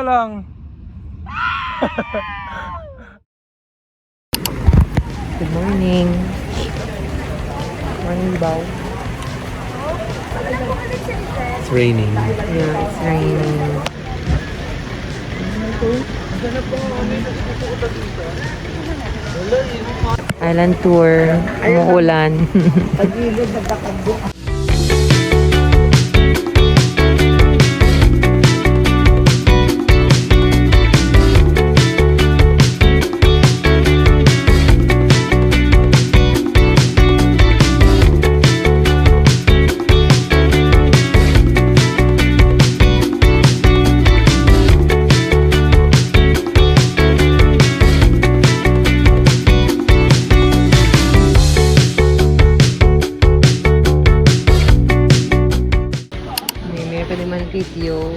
lang. Good morning. Morning, Bao. It's raining. Yeah, it's raining. Island tour. Umuulan. Video.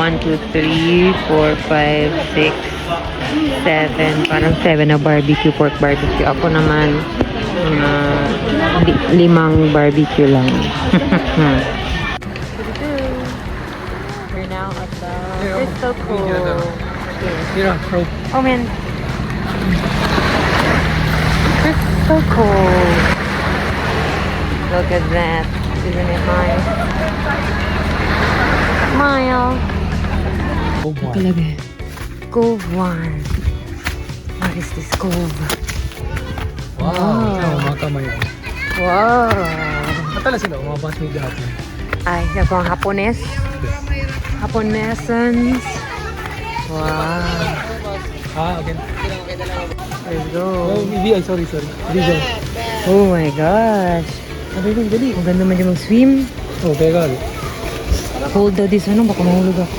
1, 2, 3, 4, 5, 6, 7. Parang 7 na barbecue, pork barbecue. Ako naman, 5 barbecue lang. We're now at the Crystal Cove. Oh man. Crystal Cove. Look at that. Isn't it nice? Smile. Cove 1. What is this cove? Wow. Mata mo yun. Wow. Matala sila, mga batch dati. Ay, ako ang Hapones. Haponesans. Wow. Okay. Let's go. Oh, VI, sorry. Vision. Oh my gosh. Dali. Ang ganda man yung mag-swim. Oh, teka. Hold daw this one, baka mahulog ako.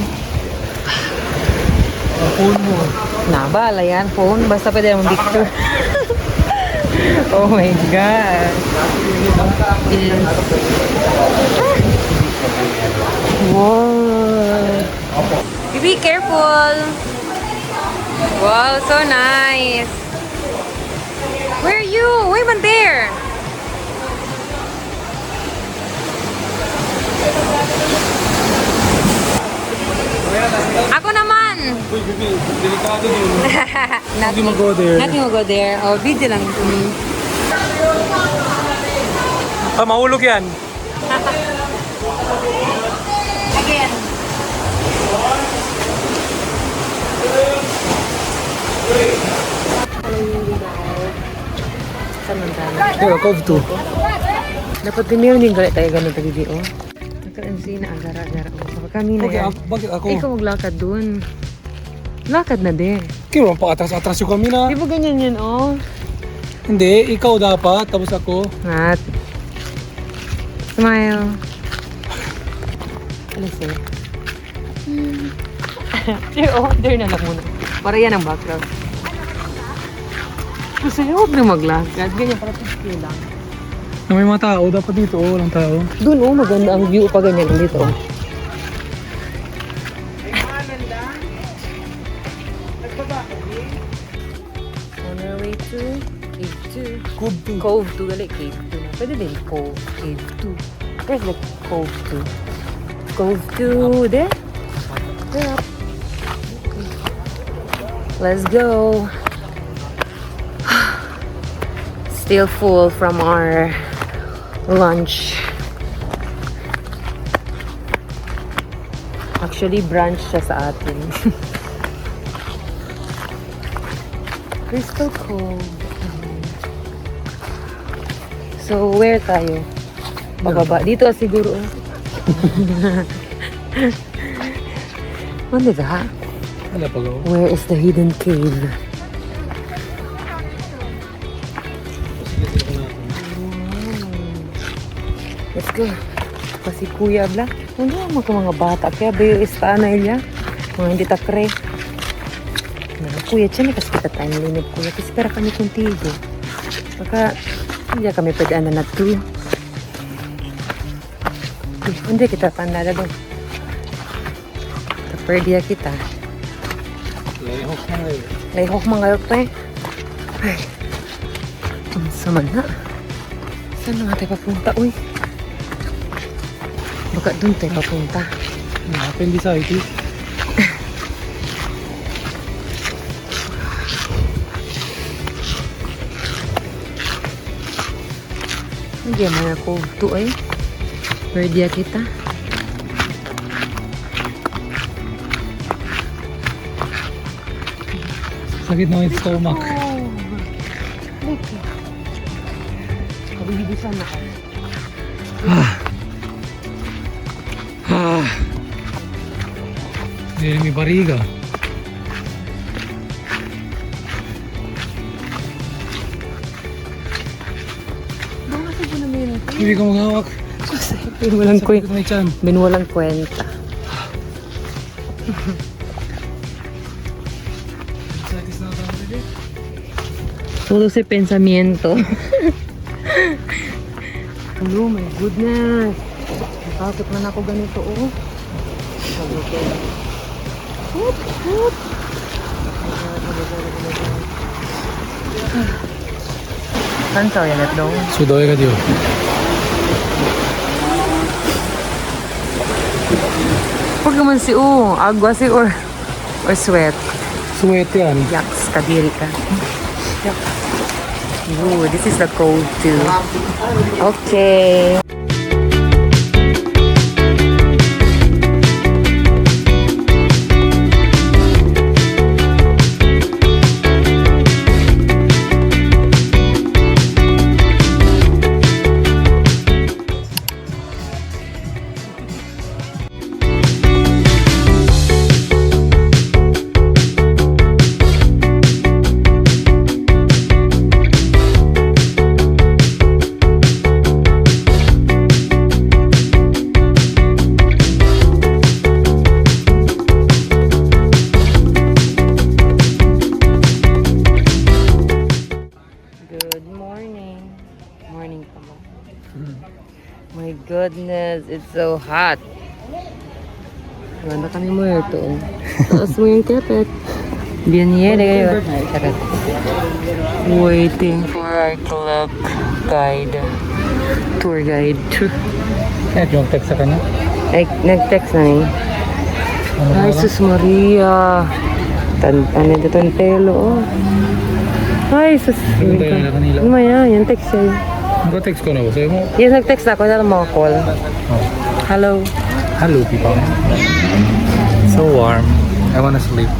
Ang phone mo. Nabala yan, phone. Basta pwede naman picture. Oh my God. Wow. Be careful. Wow, so nice. Where are you? Why man there? Ako naman. Uy, baby, delikado din. Nothing will go there. Nothing will go there. Oh, video lang. Mahulog yan. Again. Pero, Cove 2. Dapat din meron din galit tayo ganun tagi oh. Nakalansi na agara-agara. Kapag kami na yan. Bakit ako? Ikaw maglakad dun. Lakad na din. Kaya pa atras-atras yung kami na. Di ba ganyan yan oh? Hindi, ikaw dapat, tapos ako. At smile. Alas eh. There na lang muna. Para yan ang background. Kasi huwag na maglakad. Ganyan para piski lang. Na may mga tao, dapat dito, walang tao. Doon oh, maganda ang view pa ganyan dito oh. On our way to Cave 2. Cove 2. Cove 2 gali, Cave 2 na. Pwede din Cove, Cave 2. Where's the Cove 2? Cove 2 there? There up. Let's go. Still full from our lunch. Actually, brunch siya sa atin. Crystal Cove. So, where tayo? Pababa. Dito siguro. Ano ba? Wala pa go. Where is the hidden cave? Let's go. Kasi kuya bla. Ano mo ito mga bata? Kaya ba yung istana niya? Mga hindi takre. Kuya, tiyan kasi kita tayo linip kuya. Kasi para kami kuntigo. Baka hindi kami pwedaan na to. Hindi kita pandada doon. Kaperdiya kita. Layhok mga kayo pa eh. Ay. Ang sama na. Saan na nga tayo papunta? Uy. Baka dun tayo papunta. Appendicitis. Hindi man ako to ay. Pwede kita. Sakit na yung stomach. Kabibisan na ako. Hindi may bariga. Bakit ko naman yun? Hindi ka maghawak. Walang Sakit na yung tiyan. Walang kwenta. Appendicitis na tayo ulit. Todo si pensamiento. Oh my goodness. Bakit man ako ganito, oh. Okay. Hoop, hoop. Saan sa yan at dong? Sudoy ka diyo. Huwag naman si agwa si or sweat. Sweat yan. Yaks, kadiri ka. Ooh, this is the code too. Okay. My goodness, it's so hot. Ganda kami mo ito. Taas mo yung kepet. Binyere kayo. Charot. Waiting for our club guide. Tour guide. Kaya yung text sa kanya. Ay, nag-text na niya. Ay, sus Maria. Ano dito ang pelo, oh. Ay, sus. Ano tayo nila kanila? Maya, yung text siya. Naka-text ko na ba? Sa'yo mo? Yes, nag-text na ako. Wala mga call. Oh. Hello. Hello, people. So warm. I wanna sleep.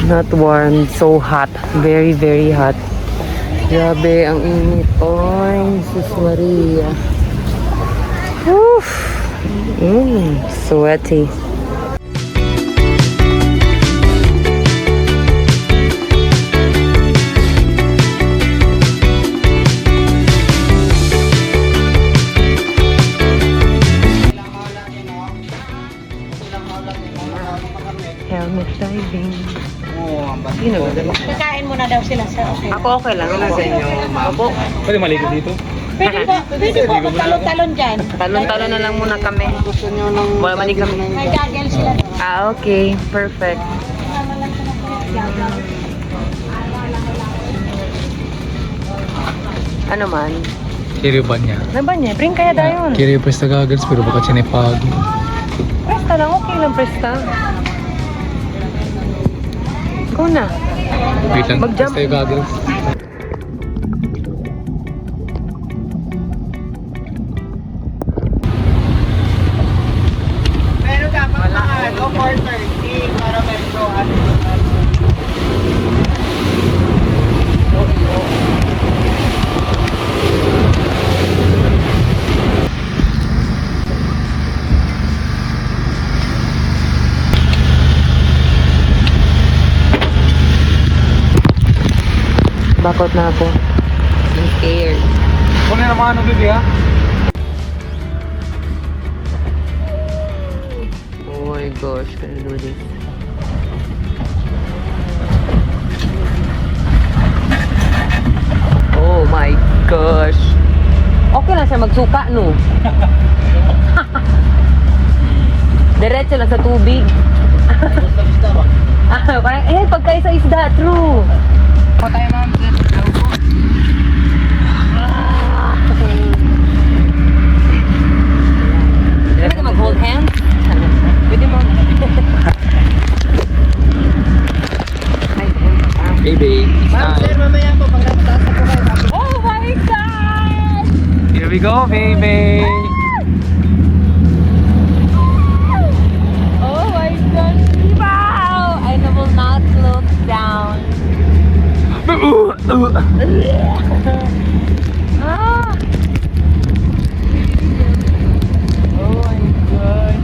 Not warm, so hot. Very, very hot. Grabe, ang init. Oy, sus Maria. Oof. Sweaty. Helmet diving. Sino ba? Kakain mo na daw sila sa okay. Ako okay lang. Ano sa inyo? Ako? Pwede maligo dito? Pwede po magtalon-talon dyan. Talon-talon na lang muna kami. Wala mali kami. May gagel sila doon. Okay. Perfect. Ano man? Kiryo ba niya? Ano ba niya? Bring kaya dayon. Kiryo presta goggles pero baka sinipag. Presta lang. Okay lang presta. Ikaw na. Wait lang. Mag-jump. Presta yung goggles. Pero dapat mga 4:30 para medyo Bakot na ako. I'm scared. Kung na naman ano bibi ha? Oh my gosh, can I do this? Oh my gosh. Okay lang siya magsuka, no? Diretso lang sa tubig. Parang, pagkain sa isda, true. Patay, ma'am. Pwede Ma'am, sir, mamaya po, pag napataas na po kayo. Oh my God! Here we go, baby. Oh my God! Wow! I will not look down. Ah! Oh my God!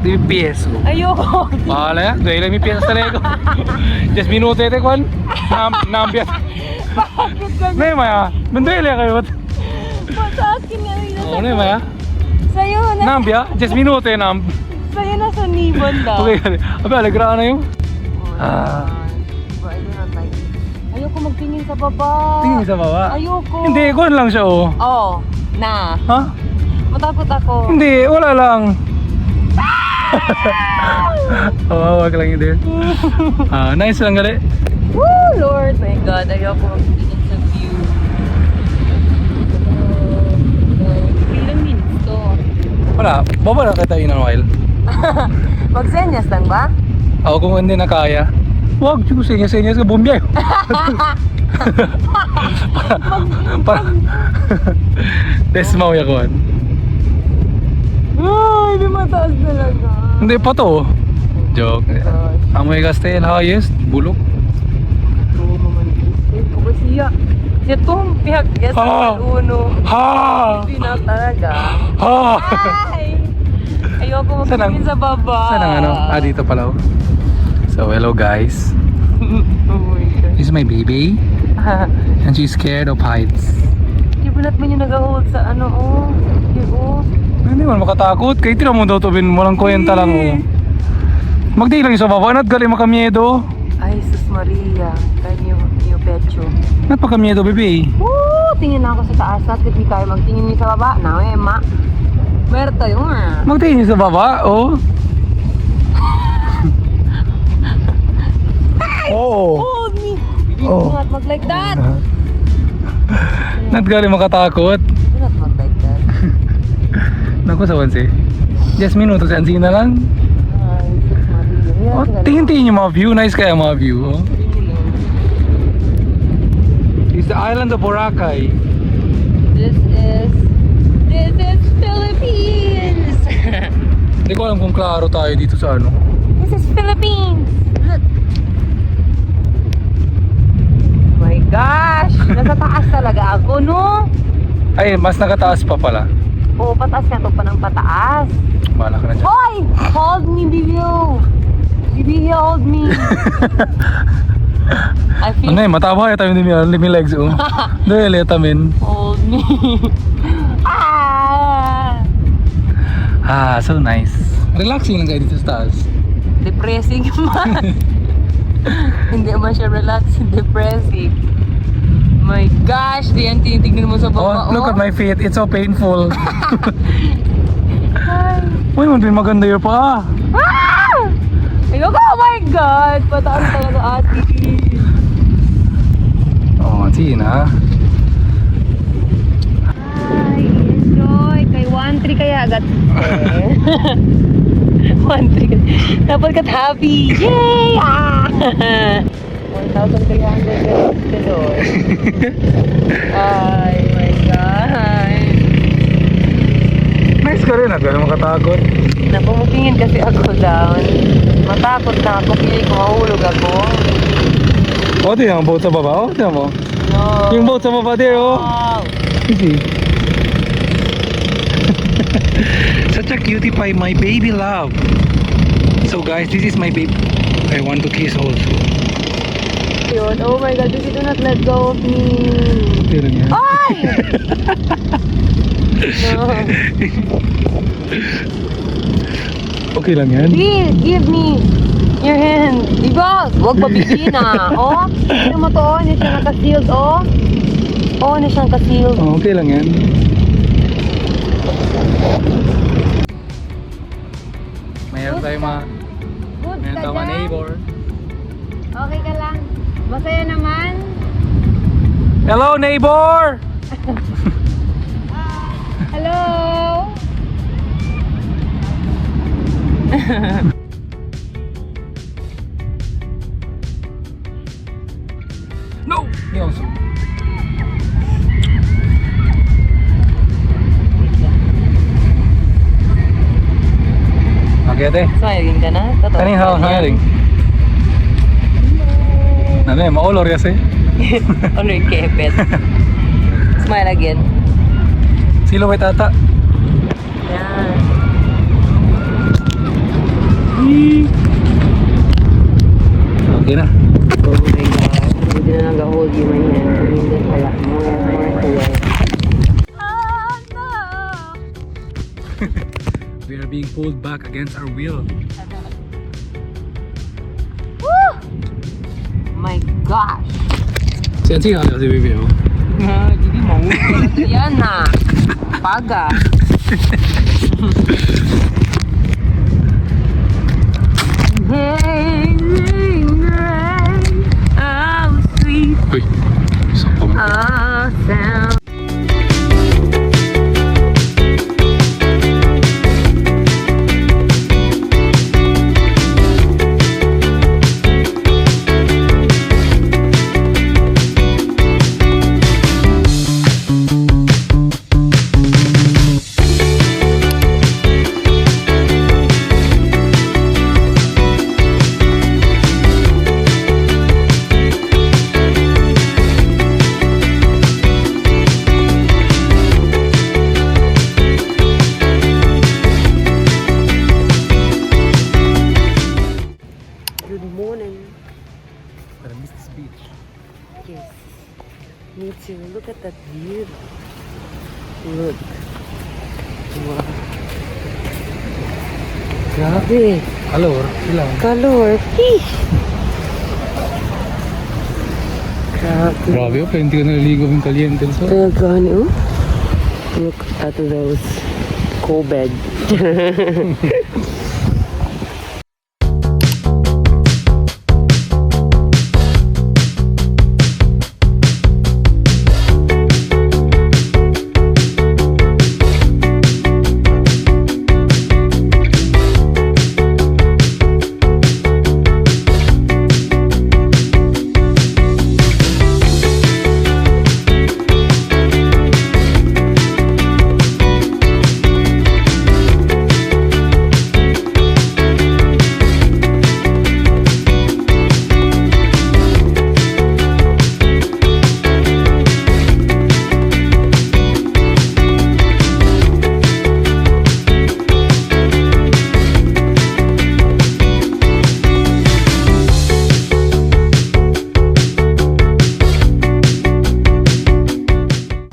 Due pies. Ayoko! Bahala yan. Due mi pies talaga. 10 minutos ito, Kwan. Nambias. Bakit ganyan? Nay, Maya. Mandali kayo. Sa akin nga rin Oo, Nay, Maya. Sa'yo na. Nambia. 10 minutos eh, Namb. Sa'yo na sa nibon daw. Okay, abi, alagraan na yung. Oh, Ah. but I do not like it. Ayoko magtingin sa baba. Tingin sa baba. Ayoko. Hindi, Kwan lang siya, oh. Oh, na. Ha? Matakot ako. Hindi, wala lang. Wag lang yun din. Nice lang gali. Woo, Lord, my God. Ayoko magtingin sa view. Ilang minutes to? Wala, baba na kita in a while. Magsenyas lang ba? Ako kung hindi na kaya. Wag, senyas ka, bumbiyay. para test mo ya kuan. Ay, di mataas talaga. Hindi pa to. Joke. Amoy kastel, highest, bulok. Oo naman. Ako siya. Siya tong pihak yes, Ah. uno. Ha! Hindi na talaga. Ha! Ay! Ayoko Saan ang- magtingin sa baba. Saan ang ano? Dito pala. Oh. So, hello guys. Oh my God. This is my baby. And she's scared of heights. Kibulat mo yung nag-hold sa ano, oh. Oh. Hindi man makatakot. Kaya tira mo daw to, bin. Walang kwenta lang, oh. Magdi lang yung sa baba. Nat gali makamyedo. Ay, sus Maria. Kaya yung pecho. Nat makamyedo, baby. Woo! Tingin na ako sa taas at hindi kayo magtingin niyo sa baba. Na, ma. Meron tayo, Magtingin sa baba, oh. Oo. Hold me! You Oh. do not mag like that! Nat gali makatakot. Do not mag like that. Naku sa wansi. 10 minutos, ansi na lang. Ay, sus Maria. Oh, tingin-tingin yung mga view. Nice kaya mga view, oh. It's the island of Boracay. This is Philippines! Hindi ko alam kung klaro tayo dito sa ano. This is Philippines! Look! My gosh! Nasa taas talaga ako, no? Ay, mas nakataas pa pala. Oo, pataas ka to pa ng pataas. Bahala ka na dyan. Hoy! Hold me, Bibio! Bibio, hold me! I feel... Ano eh, mataba ya tayo ni Limi legs, oh. Dahil leta min. Hold me! Ah! So nice. Relaxing lang kayo dito sa taas. Depressing man. Hindi man siya relaxing, depressing. My gosh, diyan tinitignan mo sa baba. Oh, look at my feet. It's so painful. Ay. Uy, man, maganda yun pa. Ah! Ayoko, oh my God! Pataan talaga ate. Oh, Tina. Ay, enjoy. Kay 1-3 kaya agad. 1-3. Dapat kat happy. Yay! Ah! 1,300 pesos. Ay, my God. Nice ka rin, gano'n makatakot. Napumukingin kasi ako down. Matakot na ako. Pili ko mahulog ako. Oh, di yung boat sa baba, oh. Tiyan mo. No. Yung boat sa baba there, oh. Wow. Easy. Such a cutie pie, my baby love. So guys, this is my baby. I want to kiss also. Yun. Oh my God, do not let go of me. Pero niya. Ay! No. Okay lang yan. Please, give me your hand. Diba? Huwag mabigyan na. Oh, ano mo to? Oh, hindi siya naka-sealed. Oh. Oh, hindi siya naka-sealed. Oh, okay lang yan. Mayroon tayo mga Good mayroon ka tayo mga dyan? neighbor. Okay ka lang? Masaya naman? Hello neighbor! Hello? me also. Okay, ate. Smiling ka na? Totoo. Kaning how smiling. Ano eh, maolor kasi. Ano yung kepet? Smile again. Silo may tata. Yan. Okay na. Oh my God. Hindi na nag-hold you my hand. Hindi pala. More away. We are being pulled back against our will. My gosh. Siyan siya si Bibi oh. Hindi mo. Yan na. Paga. Oh, sweet. Uy, isa pa mo. Oh, sound. Good morning. I miss this beach. Yes. Me too. Look at that view. Look. Wow. Grabe. Alor, ilang. Color. Eesh. Grabe. Grabe oh, hindi ka naliligo yung kaliente. So. Kaya gani, oh. Look at those co-bed.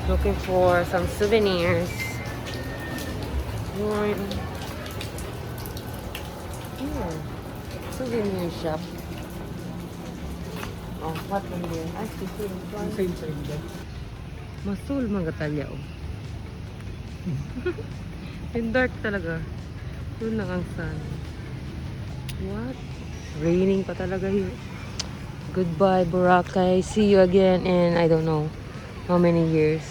Looking for some souvenirs. Souvenir shop. Oh, what in there? Ay, Same same din. masul mga talya, oh. In dark talaga. Doon lang ang sun. What? Raining pa talaga here. Goodbye, Boracay. See you again in I don't know how many years.